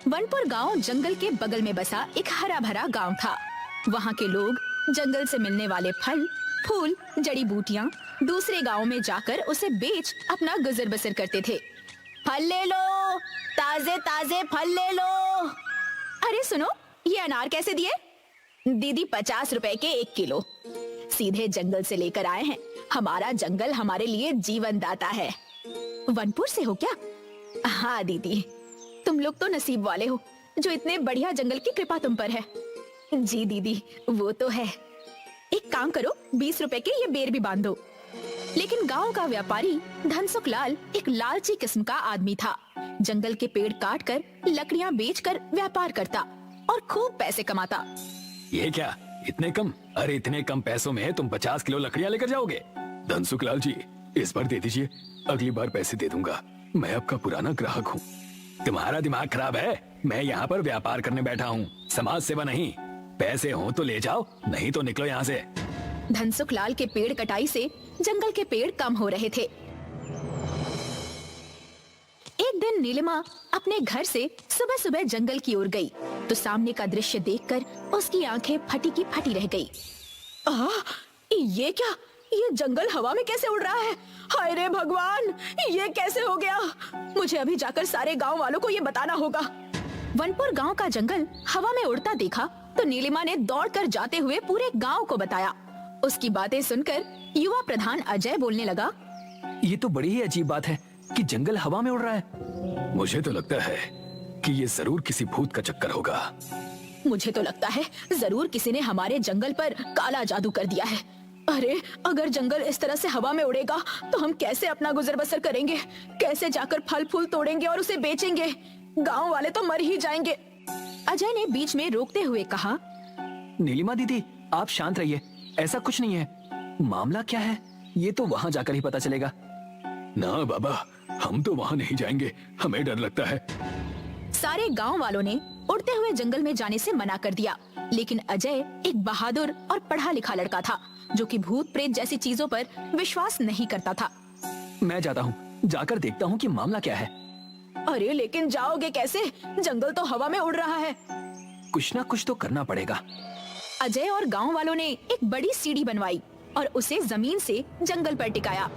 वनपुर गांव जंगल के बगल में बसा एक हरा भरा गांव था। वहां के लोग जंगल से मिलने वाले फल, फूल, जड़ी बूटियां दूसरे गांव में जाकर उसे बेच अपना गुजर बसर करते थे। फल ले लो, ताजे ताजे फल ले लो। अरे सुनो, ये अनार कैसे दिए? दीदी 50 रुपए के 1 किलो। सीधे जंगल से लेकर आए हैं। हमारा जंगल हमारे लिए जीवन दाता है। वनपुर से हो क्या? हाँ दीदी, तुम लोग तो नसीब वाले हो जो इतने बढ़िया जंगल की कृपा तुम पर है। जी दीदी, वो तो है। एक काम करो, 20 रुपए के ये बेर भी बांध दो। लेकिन गांव का व्यापारी धनसुख लाल एक लालची किस्म का आदमी था। जंगल के पेड़ काट कर लकड़ियां बेचकर व्यापार करता और खूब पैसे कमाता। ये क्या, इतने कम? अरे इतने कम पैसों में तुम 50 किलो लकड़ियां लेकर जाओगे? धनसुख लाल जी, इस बार दे दीजिए, अगली बार पैसे दे दूंगा। मैं आपका पुराना ग्राहक हूँ। तुम्हारा दिमाग खराब है? मैं यहाँ पर व्यापार करने बैठा हूँ, समाज सेवा नहीं। पैसे हो तो ले जाओ, नहीं तो निकलो यहाँ से। धनसुख लाल के पेड़ कटाई से जंगल के पेड़ कम हो रहे थे। एक दिन नीलिमा अपने घर से सुबह सुबह जंगल की ओर गई तो सामने का दृश्य देखकर उसकी आंखें फटी की फटी रह गई। ये क्या? ये जंगल हवा में कैसे उड़ रहा है? हाय रे भगवान, ये कैसे हो गया? मुझे अभी जाकर सारे गांव वालों को ये बताना होगा। वनपुर गांव का जंगल हवा में उड़ता देखा तो नीलिमा ने दौड़कर जाते हुए पूरे गांव को बताया। उसकी बातें सुनकर युवा प्रधान अजय बोलने लगा, ये तो बड़ी ही अजीब बात है कि जंगल हवा में उड़ रहा है। मुझे तो लगता है कि ये जरूर किसी भूत का चक्कर होगा। मुझे तो लगता है जरूर किसी ने हमारे जंगल पर काला जादू कर दिया है। अरे अगर जंगल इस तरह से हवा में उड़ेगा तो हम कैसे अपना गुजर बसर करेंगे? कैसे जाकर फल फूल तोड़ेंगे और उसे बेचेंगे? गांव वाले तो मर ही जाएंगे। अजय ने बीच में रोकते हुए कहा, नीलिमा दीदी, आप शांत रहिए, ऐसा कुछ नहीं है। मामला क्या है ये तो वहाँ जाकर ही पता चलेगा। ना बाबा, हम तो वहाँ नहीं जाएंगे, हमें डर लगता है। सारे गांव वालों ने उड़ते हुए जंगल में जाने से मना कर दिया, लेकिन अजय एक बहादुर और पढ़ा लिखा लड़का था जो कि भूत प्रेत जैसी चीजों पर विश्वास नहीं करता था। मैं जाता हूँ, जाकर देखता हूँ कि मामला क्या है। अरे लेकिन जाओगे कैसे? जंगल तो हवा में उड़ रहा है। कुछ ना कुछ तो करना पड़ेगा। अजय और गांव वालों ने एक बड़ी सीढ़ी बनवाई और उसे जमीन से जंगल पर टिकाया।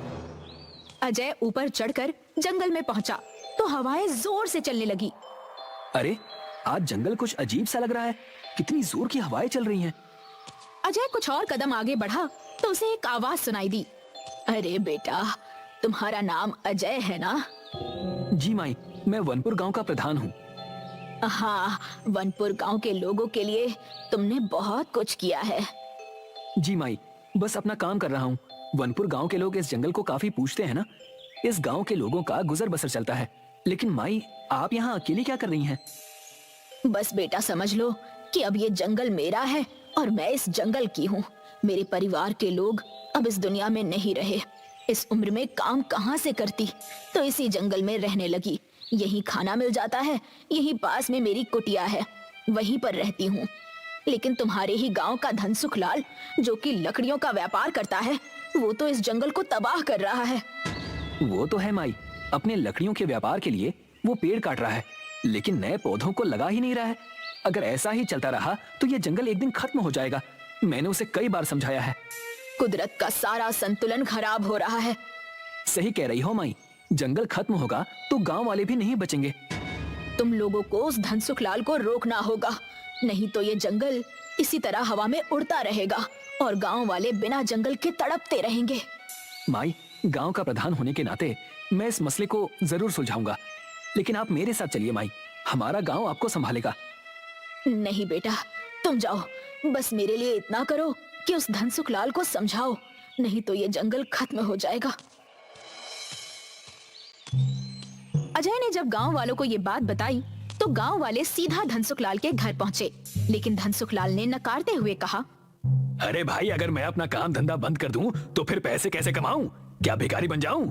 अजय ऊपर चढ़कर जंगल में पहुंचा तो हवाएं जोर से चलने लगी। अरे आज जंगल कुछ अजीब सा लग रहा है, कितनी जोर की हवाएं चल रही हैं। अजय कुछ और कदम आगे बढ़ा तो उसे एक आवाज सुनाई दी। अरे बेटा, तुम्हारा नाम अजय है ना? जी माई, मैं वनपुर गांव का प्रधान हूँ। हाँ, वनपुर गांव के लोगों के लिए तुमने बहुत कुछ किया है। जी माई, बस अपना काम कर रहा हूँ। वनपुर गांव के लोग इस जंगल को काफी पूछते हैं ना। इस गांव के लोगों का गुजर बसर चलता है। लेकिन माई, आप यहाँ अकेली क्या कर रही हैं? बस बेटा समझ लो कि अब ये जंगल मेरा है और मैं इस जंगल की हूँ। मेरे परिवार के लोग अब इस दुनिया में नहीं रहे। इस उम्र में काम कहाँ से करती, तो इसी जंगल में रहने लगी। यहीं खाना मिल जाता है, यहीं पास में मेरी कुटिया है, वहीं पर रहती हूँ। लेकिन तुम्हारे ही गांव का धनसुख लाल, जो कि लकड़ियों का व्यापार करता है, वो तो इस जंगल को तबाह कर रहा है। वो तो है माई, अपने लकड़ियों के व्यापार के लिए वो पेड़ काट रहा है, लेकिन नए पौधों को लगा ही नहीं रहा है। अगर ऐसा ही चलता रहा तो ये जंगल एक दिन खत्म हो जाएगा। मैंने उसे कई बार समझाया है। कुदरत का सारा संतुलन खराब हो रहा है। सही कह रही हो माई, जंगल खत्म होगा तो गांव वाले भी नहीं बचेंगे। तुम लोगों को उस धनसुख लाल को रोकना होगा, नहीं तो ये जंगल इसी तरह हवा में उड़ता रहेगा और गांव वाले बिना जंगल के तड़पते रहेंगे। माई, गांव का प्रधान होने के नाते मैं इस मसले को जरूर सुलझाऊंगा, लेकिन आप मेरे साथ चलिए माई, हमारा गांव आपको संभालेगा। नहीं बेटा, तुम जाओ, बस मेरे लिए इतना करो कि उस धनसुख लाल को समझाओ, नहीं तो ये जंगल खत्म हो जाएगा। अजय ने जब गांव वालों को ये बात बताई तो गांव वाले सीधा धनसुख लाल के घर पहुंचे, लेकिन धनसुख लाल ने नकारते हुए कहा, अरे भाई, अगर मैं अपना काम धंधा बंद कर दूं तो फिर पैसे कैसे कमाऊं? क्या भिखारी बन जाऊं?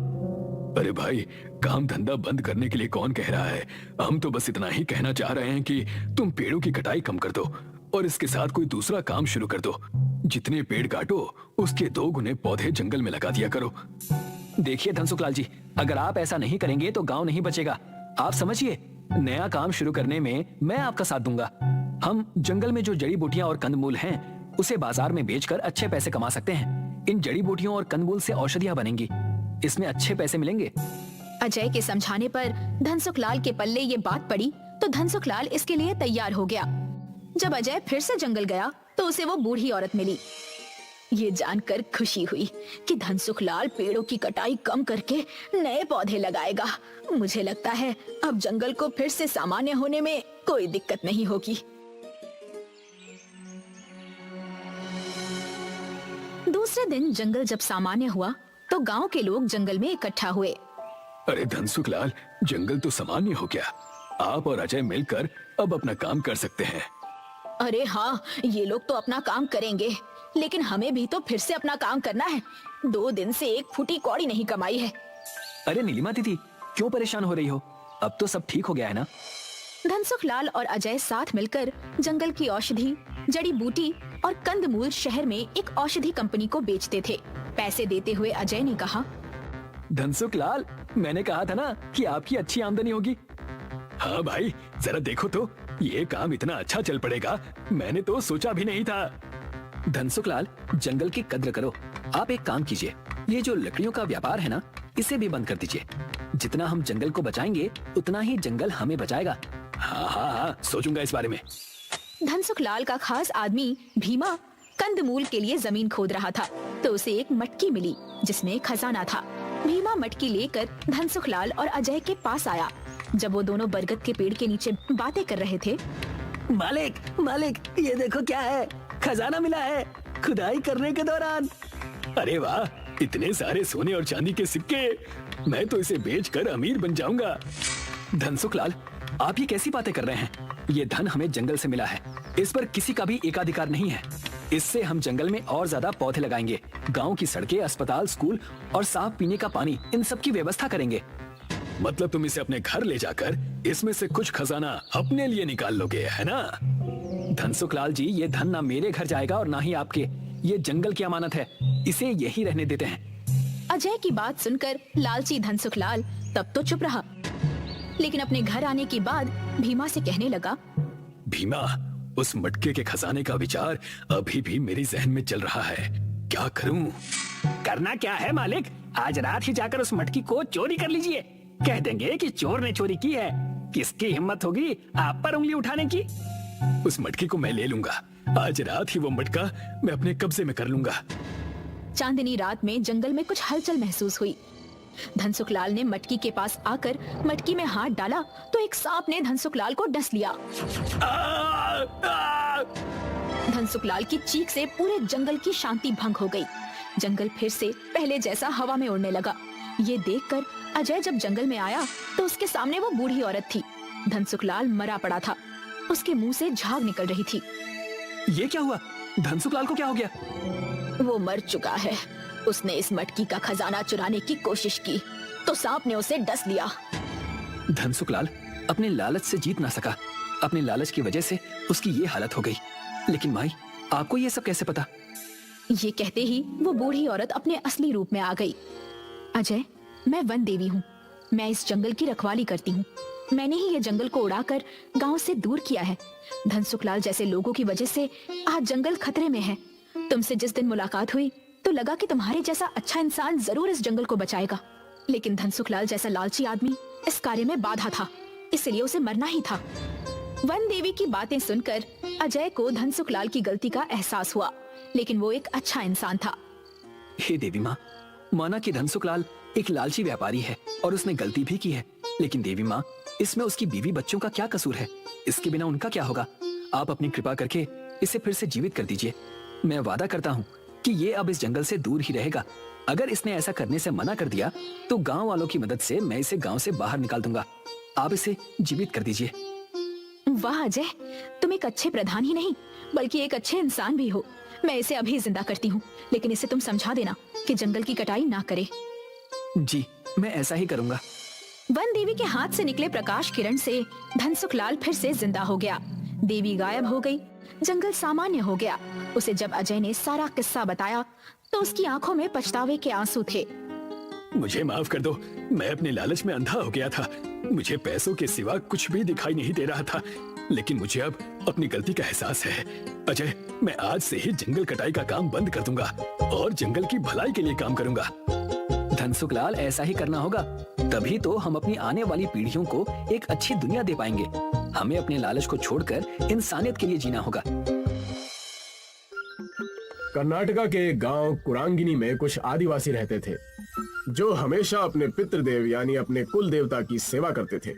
अरे भाई, काम धंधा बंद करने के लिए कौन कह रहा है? हम तो बस इतना ही कहना चाह रहे हैं कि तुम पेड़ों की कटाई कम कर दो और इसके साथ कोई दूसरा काम शुरू कर दो। जितने पेड़ काटो उसके 2 गुने पौधे जंगल में लगा दिया करो। देखिए धनसुख लाल जी, अगर आप ऐसा नहीं करेंगे तो गांव नहीं बचेगा। आप समझिए, नया काम शुरू करने में मैं आपका साथ दूंगा। हम जंगल में जो जड़ी बूटियां और कंदमूल हैं, उसे बाजार में बेचकर अच्छे पैसे कमा सकते हैं। इन जड़ी बूटियों और कंदमूल से औषधियां बनेंगी, इसमें अच्छे पैसे मिलेंगे। अजय के समझाने पर धनसुखलाल के पल्ले ये बात पड़ी तो धनसुखलाल इसके लिए तैयार हो गया। जब अजय फिर से जंगल गया तो उसे वो बूढ़ी औरत मिली। ये जानकर खुशी हुई कि धनसुखलाल पेड़ों की कटाई कम करके नए पौधे लगाएगा। मुझे लगता है अब जंगल को फिर से सामान्य होने में कोई दिक्कत नहीं होगी। दूसरे दिन जंगल जब सामान्य हुआ तो गांव के लोग जंगल में इकट्ठा हुए। अरे धनसुखलाल, जंगल तो सामान्य हो गया। आप और अजय मिलकर अब अपना काम कर सकते हैं। अरे हाँ, ये लोग तो अपना काम करेंगे, लेकिन हमें भी तो फिर से अपना काम करना है। 2 दिन से एक फूटी कौड़ी नहीं कमाई है। अरे नीलिमा दीदी, क्यों परेशान हो रही हो? अब तो सब ठीक हो गया है ना? धनसुखलाल और अजय साथ मिलकर जंगल की औषधि, जड़ी बूटी और कंदमूल शहर में एक औषधि कंपनी को बेचते थे। पैसे देते हुए अजय ने कहा, धनसुखलाल, मैंने कहा था ना कि आपकी अच्छी आमदनी होगी। हाँ भाई, जरा देखो तो, ये काम इतना अच्छा चल पड़ेगा, मैंने तो सोचा भी नहीं था। धनसुखलाल, जंगल की कद्र करो। आप एक काम कीजिए, ये जो लकड़ियों का व्यापार है ना, इसे भी बंद कर दीजिए। जितना हम जंगल को बचाएंगे, उतना ही जंगल हमें बचाएगा। हाँ हाँ हाँ, सोचूंगा इस बारे में। धनसुखलाल का खास आदमी भीमा कंदमूल के लिए जमीन खोद रहा था तो उसे एक मटकी मिली जिसमें खजाना था। भीमा मटकी लेकर धनसुखलाल और अजय के पास आया। जब वो दोनों बरगद के पेड़ के नीचे बातें कर रहे थे, मालिक, मालिक, ये देखो क्या है, खजाना मिला है खुदाई करने के दौरान। अरे वाह, इतने सारे सोने और चांदी के सिक्के, मैं तो इसे बेचकर अमीर बन जाऊंगा। धनसुखलाल, आप ये कैसी बातें कर रहे हैं? ये धन हमें जंगल से मिला है, इस पर किसी का भी एकाधिकार नहीं है। इससे हम जंगल में और ज्यादा पौधे लगाएंगे, गांव की सड़कें, अस्पताल, स्कूल और साफ पीने का पानी, इन सब की व्यवस्था करेंगे। मतलब तुम इसे अपने घर ले जाकर इसमें से कुछ खजाना अपने लिए निकाल लोगे, है ना? धनसुखलाल जी, ये धन ना मेरे घर जाएगा और ना ही आपके। ये जंगल की अमानत है, इसे यही रहने देते हैं। अजय की बात सुनकर लालची धनसुखलाल तब तो चुप रहा, लेकिन अपने घर आने के बाद भीमा से कहने लगा, भीमा, उस मटके के खजाने का विचार अभी भी मेरी जहन में चल रहा है। क्या करूं? करना क्या है मालिक, आज रात ही जाकर उस मटकी को चोरी कर लीजिए। कह देंगे कि चोर ने चोरी की है। किसकी हिम्मत होगी आप पर उंगली उठाने की? उस मटकी को मैं ले लूंगा। आज रात ही वो मटका मैं अपने कब्जे में कर लूंगा। चांदनी रात में जंगल में कुछ हलचल महसूस हुई। धनसुखलाल ने मटकी के पास आकर मटकी में हाथ डाला तो एक सांप ने धनसुखलाल को डस लिया। धनसुखलाल की चीख से पूरे जंगल की शांति भंग हो गई। जंगल फिर से पहले जैसा हवा में उड़ने लगा। ये देखकर अजय जब जंगल में आया तो उसके सामने वो बूढ़ी औरत थी। धनसुखलाल मरा पड़ा था, उसके मुंह से झाग निकल रही थी। ये क्या हुआ? धनसुखलाल को क्या हो गया? वो मर चुका है। उसने इस मटकी का खजाना चुराने की कोशिश की तो सांप ने उसे डस लिया। धनसुखलाल अपने लालच से जीत ना सका। अपने लालच की वजह से उसकी ये हालत हो गई। लेकिन माई, आपको ये सब कैसे पता? ये कहते ही वो बूढ़ी औरत अपने असली रूप में आ गई। अजय, मैं वन देवी हूँ। मैं इस जंगल की रखवाली करती हूँ। मैंने ही ये जंगल को उड़ाकर गांव से दूर किया है। धनसुखलाल जैसे लोगों की वजह से आज जंगल खतरे में है। तुमसे जिस दिन मुलाकात हुई तो लगा कि तुम्हारे जैसा अच्छा इंसान जरूर इस जंगल को बचाएगा, लेकिन धनसुखलाल जैसा लालची आदमी इस कार्य में बाधा था, इसलिए उसे मरना ही था। वन देवी की बातें सुनकर अजय को धनसुखलाल की गलती का एहसास हुआ, लेकिन वो एक अच्छा इंसान था। हे देवी माँ, माना कि धनसुखलाल एक लालची व्यापारी है और उसने गलती भी की है, लेकिन देवी माँ, इसमें उसकी बीवी बच्चों का क्या कसूर है? इसके बिना उनका क्या होगा? आप अपनी कृपा करके इसे फिर से जीवित कर दीजिए। मैं वादा करता हूँ कि ये अब इस जंगल से दूर ही रहेगा। अगर इसने ऐसा करने से मना कर दिया तो गांव वालों की मदद से मैं इसे गांव से बाहर निकाल दूंगा। आप इसे जीवित कर दीजिए। वाह अजय, तुम एक अच्छे प्रधान ही नहीं बल्कि एक अच्छे इंसान भी हो। मैं इसे अभी जिंदा करती हूँ, लेकिन इसे तुम समझा देना कि जंगल की कटाई ना करे। जी, मैं ऐसा ही करूँगा। वन देवी के हाथ से निकले प्रकाश किरण से धनसुखलाल फिर से जिंदा हो गया। देवी गायब हो गई, जंगल सामान्य हो गया। उसे जब अजय ने सारा किस्सा बताया तो उसकी आंखों में पछतावे के आंसू थे। मुझे माफ कर दो, मैं अपने लालच में अंधा हो गया था। मुझे पैसों के सिवा कुछ भी दिखाई नहीं दे रहा था, लेकिन मुझे अब अपनी गलती का एहसास है। अजय, मैं आज से ही जंगल कटाई का काम बंद कर दूंगा और जंगल की भलाई के लिए काम करूंगा। धनसुखलाल, ऐसा ही करना होगा, तभी तो हम अपनी आने वाली पीढ़ियों को एक अच्छी दुनिया दे पाएंगे। हमें अपने लालच को छोड़कर इंसानियत के लिए जीना होगा। कर्नाटका के गांव कुरांगिनी में कुछ आदिवासी रहते थे जो हमेशा अपने पितृदेव यानी अपने कुल देवता की सेवा करते थे।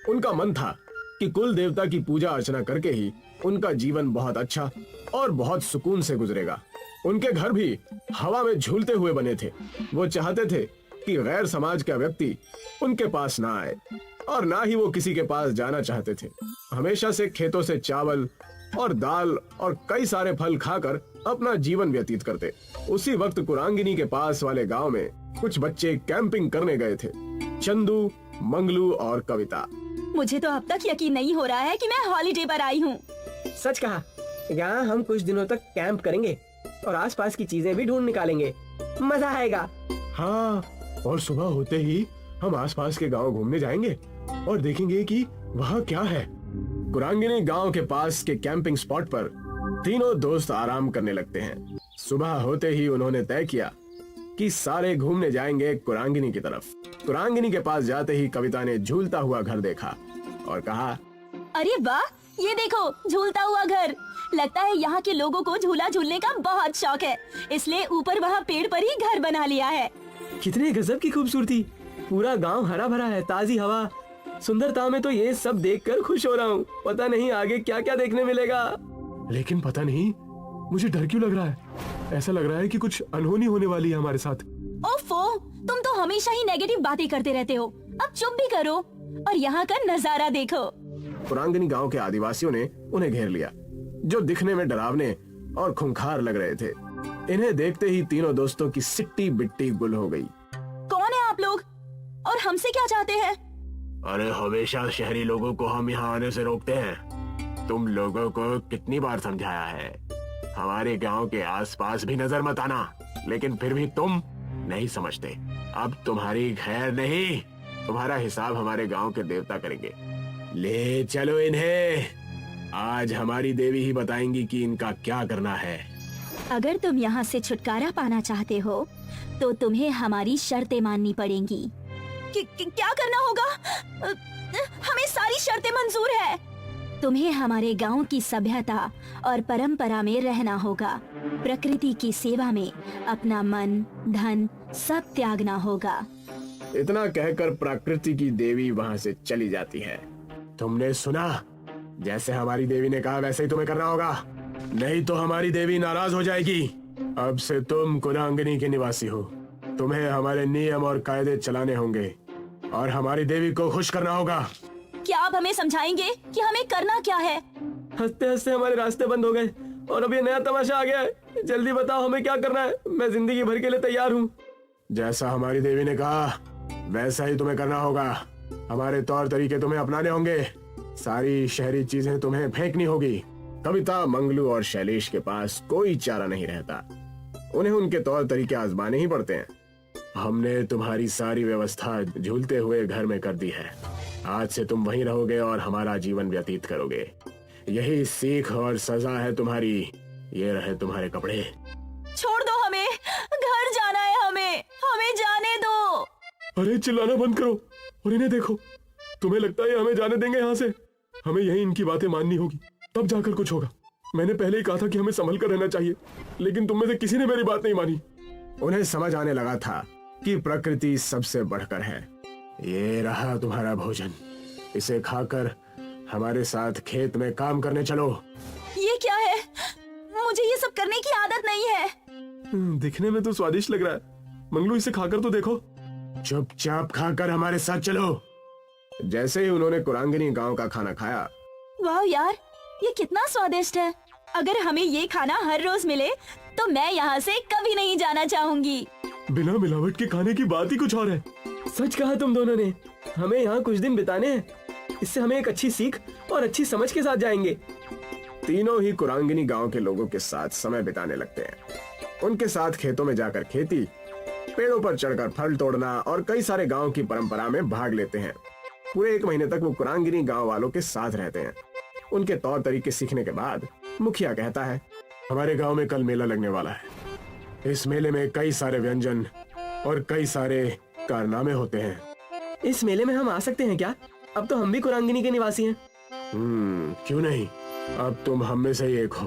उनका मन था कि कुल देवता की पूजा अर्चना करके ही उनका जीवन बहुत अच्छा और बहुत सुकून से गुजरेगा। उनके घर भी हवा में झूलते हुए बने थे। वो चाहते थे कि गैर समाज का व्यक्ति उनके पास ना आए और ना ही वो किसी के पास जाना चाहते थे। हमेशा से खेतों से चावल और दाल और कई सारे फल खाकर अपना जीवन व्यतीत करते। उसी वक्त कुरांगिनी के पास वाले गांव में कुछ बच्चे कैंपिंग करने गए थे। चंदू, मंगलू और कविता। मुझे तो अब तक यकीन नहीं हो रहा है कि मैं हॉलिडे पर आई हूँ। सच कहा, यहाँ हम कुछ दिनों तक कैंप करेंगे और आसपास की चीजें भी ढूंढ निकालेंगे। मजा आएगा। हाँ, और सुबह होते ही हम आसपास के गांव घूमने जाएंगे और देखेंगे कि वहाँ क्या है। कुरांगिनी गांव के पास के कैंपिंग स्पॉट पर तीनों दोस्त आराम करने लगते हैं। सुबह होते ही उन्होंने तय किया कि सारे घूमने जाएंगे कुरांगिनी की तरफ। कुरांगिनी के पास जाते ही कविता ने झूलता हुआ घर देखा और कहा, अरे वाह, ये देखो झूलता हुआ घर। लगता है यहाँ के लोगों को झूला झूलने का बहुत शौक है, इसलिए ऊपर वहाँ पेड़ पर ही घर बना लिया है। कितने गजब की खूबसूरती। पूरा गांव हरा भरा है, ताजी हवा, सुंदरता में तो ये सब देखकर खुश हो रहा हूँ। पता नहीं आगे क्या क्या देखने मिलेगा। लेकिन पता नहीं मुझे डर क्यों लग रहा है। ऐसा लग रहा है कि कुछ अनहोनी होने वाली है हमारे साथ। ओफो, तुम तो हमेशा ही नेगेटिव बातें करते रहते हो। अब चुप भी करो और यहाँ का नजारा देखो। कुरांगिनी गांव के आदिवासियों ने उन्हें घेर लिया, जो दिखने में डरावने और खूंखार लग रहे थे। इन्हें देखते ही तीनों दोस्तों की सिट्टी बिट्टी गुल हो गई। कौन है आप लोग और हमसे क्या चाहते हैं? अरे, हमेशा शहरी लोगों को हम यहाँ आने से रोकते हैं। तुम लोगों को कितनी बार समझाया है, हमारे गांव के आसपास भी नजर मत आना, लेकिन फिर भी तुम नहीं समझते। अब तुम्हारी खैर नहीं, तुम्हारा हिसाब हमारे गांव के देवता करेंगे। ले चलो इन्हें, आज हमारी देवी ही बताएंगी कि इनका क्या करना है। अगर तुम यहाँ से छुटकारा पाना चाहते हो तो तुम्हें हमारी शर्तें माननी पड़ेंगी। क्या करना होगा? हमें सारी शर्तें मंजूर है। तुम्हें हमारे गांव की सभ्यता और परंपरा में रहना होगा। प्रकृति की सेवा में अपना मन, धन सब त्यागना होगा। इतना कहकर प्रकृति की देवी वहाँ से चली जाती है। तुमने सुना, जैसे हमारी देवी ने कहा वैसे ही तुम्हें करना होगा, नहीं तो हमारी देवी नाराज हो जाएगी। अब से तुम कुरांगिनी के निवासी हो, तुम्हें हमारे नियम और कायदे चलाने होंगे और हमारी देवी को खुश करना होगा। क्या आप हमें समझाएंगे कि हमें करना क्या है? हंसते हंसते हमारे रास्ते बंद हो गए और अब ये नया तमाशा आ गया है। जल्दी बताओ हमें क्या करना है, मैं जिंदगी भर के लिए तैयार हूँ। जैसा हमारी देवी ने कहा वैसा ही तुम्हें करना होगा। हमारे तौर तरीके तुम्हें अपनाने होंगे, सारी शहरी चीजें तुम्हें फेंकनी होगी। कविता, मंगलू और शैलेश के पास कोई चारा नहीं रहता, उन्हें उनके तौर तरीके आजमाने ही पड़ते हैं। हमने तुम्हारी सारी व्यवस्था झूलते हुए घर में कर दी है। आज से तुम वहीं रहोगे और हमारा जीवन व्यतीत करोगे। यही सीख और सजा है तुम्हारी। ये रहे तुम्हारे कपड़े। छोड़ दो हमें, घर जाना है हमें जाने दो। अरे, चिल्लाना बंद करो और इन्हें देखो। तुम्हें लगता है हमें जाने देंगे यहाँ से? हमें यही इनकी बातें माननी होगी, तब जाकर कुछ होगा। मैंने पहले ही कहा था कि हमें संभल कर रहना चाहिए, लेकिन तुम में से किसी ने मेरी बात नहीं मानी। उन्हें समझ आने लगा था कि प्रकृति सबसे बढ़कर है। ये रहा तुम्हारा भोजन, इसे खाकर हमारे साथ खेत में काम करने चलो। ये क्या है? मुझे ये सब करने की आदत नहीं है। दिखने में तो स्वादिष्ट लग रहा है। मंगलू, इसे खाकर तो देखो। चुपचाप खाकर हमारे साथ चलो। जैसे ही उन्होंने कुरांगिनी गांव का खाना खाया, वाह यार, ये कितना स्वादिष्ट है। अगर हमें ये खाना हर रोज मिले तो मैं यहाँ से कभी नहीं जाना चाहूंगी। बिना मिलावट के खाने की बात ही कुछ और है। सच कहा तुम दोनों ने, हमें यहाँ कुछ दिन बिताने हैं। इससे हमें एक अच्छी सीख और अच्छी समझ के साथ जाएंगे। तीनों ही कुरांगिनी गांव के लोगों के साथ समय बिताने लगते हैं। उनके साथ खेतों में जाकर खेती, पेड़ों पर चढ़कर फल तोड़ना और कई सारे गांव की परंपरा में भाग लेते हैं। पूरे 1 महीने तक वो कुरांगिनी गांव वालों के साथ रहते हैं। उनके तौर तरीके सीखने के बाद मुखिया कहता है, हमारे गांव में कल मेला लगने वाला है। इस मेले में कई सारे व्यंजन और कई सारे कारनामे होते हैं। इस मेले में हम आ सकते हैं क्या? अब तो हम भी कुरांगिनी के निवासी हैं। क्यों नहीं, अब तुम हम में से ही एक हो,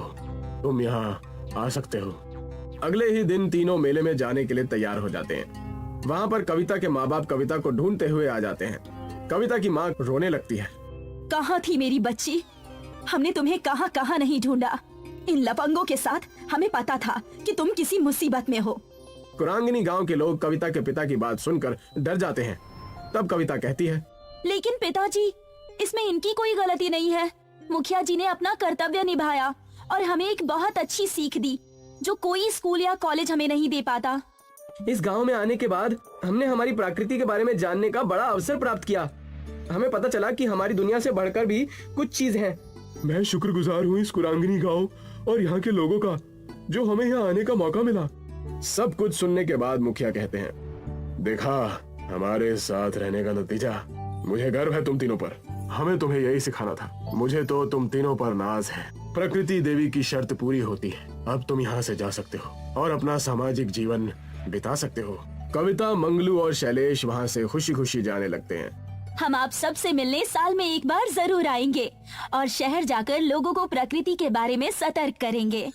तुम यहाँ आ सकते हो। अगले ही दिन तीनों मेले में जाने के लिए तैयार हो जाते हैं। वहाँ पर कविता के माँ बाप कविता को ढूंढते हुए आ जाते हैं। कविता की माँ रोने लगती है। कहाँ थी मेरी बच्ची? हमने तुम्हें कहाँ कहाँ नहीं ढूंढा। इन लफंगों के साथ हमें पता था कि तुम किसी मुसीबत में हो। कुरांगिनी गांव के लोग कविता के पिता की बात सुनकर डर जाते हैं। तब कविता कहती है, लेकिन पिताजी, इसमें इनकी कोई गलती नहीं है। मुखिया जी ने अपना कर्तव्य निभाया और हमें एक बहुत अच्छी सीख दी जो कोई स्कूल या कॉलेज हमें नहीं दे पाता। इस गांव में आने के बाद हमने हमारी प्रकृति के बारे में जानने का बड़ा अवसर प्राप्त किया। हमें पता चला कि हमारी दुनिया से बढ़कर भी कुछ चीज है। मैं शुक्रगुजार हूँ इस कुरांगिनी गांव और यहाँ के लोगों का जो हमें यहाँ आने का मौका मिला। सब कुछ सुनने के बाद मुखिया कहते हैं, देखा, हमारे साथ रहने का नतीजा। मुझे गर्व है तुम तीनों पर। हमें तुम्हें यही सिखाना था। मुझे तो तुम तीनों पर नाज है। प्रकृति देवी की शर्त पूरी होती है। अब तुम यहाँ से जा सकते हो और अपना सामाजिक जीवन बिता सकते हो। कविता, मंगलू और शैलेश वहाँ से खुशी खुशी जाने लगते हैं। हम आप सब से मिलने साल में एक बार जरूर आएंगे और शहर जाकर लोगों को प्रकृति के बारे में सतर्क करेंगे।